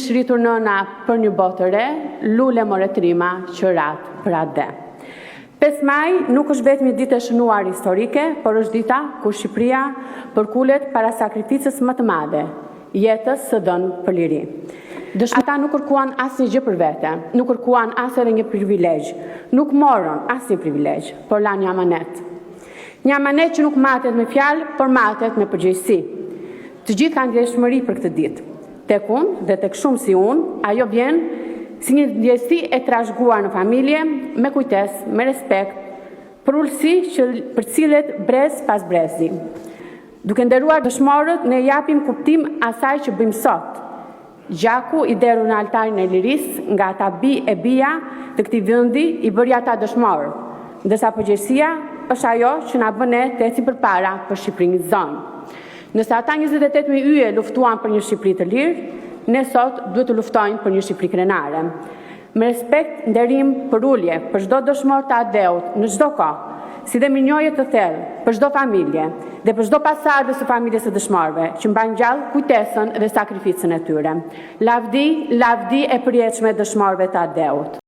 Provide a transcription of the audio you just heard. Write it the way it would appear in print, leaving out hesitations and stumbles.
Shritur nëna për një botë të re, lule more trima qërat për atë dhe. 5 maj nuk është vetëm një ditë e shënuar historike, por është dita kur Shqipëria përkulet para sakrificës më të madhe, jetës së dhënë për liri. Ata nuk kërkuan asnjë gjë për vete, nuk kërkuan as edhe një privilegj, nuk morën asnjë privilegj, por lanë një amanet. Një amanet që nuk matet me fjalë, por matet me përgjegjësi. Të gjithë kanë ndjeshmëri për këtë ditë. Tek unë dhe tek shumë si unë, ajo vjen si një ndjesi e trashëguar në familje, me kujtes, me respekt, për ullësi që për cilet brez pas brezi. Duke nderuar dëshmorët, ne japim kuptim asaj që bëjmë sot. Gjaku i deru në altarin e lirisë nga ata bi e bija të këtij vendi i bëri ata dëshmorë, ndërsa përgjegjësia është ajo që na bën ne të ecim përpara për Shqipërinë zonë. Nëse ata 28.000 yje luftuan për një Shqipëri të lirë, ne sot duhet të luftojmë për një Shqipëri krenare. Me respekt, nderim, për ulje, për çdo dëshmor të AD-ut, në çdo kohë, si dhe mirënjohje të thellë për çdo familje dhe për çdo pasardhë së familjes së dëshmorëve, që mbajnë gjallë kujtesën dhe sakrificën e tyre. Lavdi e përjetshme dëshmorëve të AD-ut.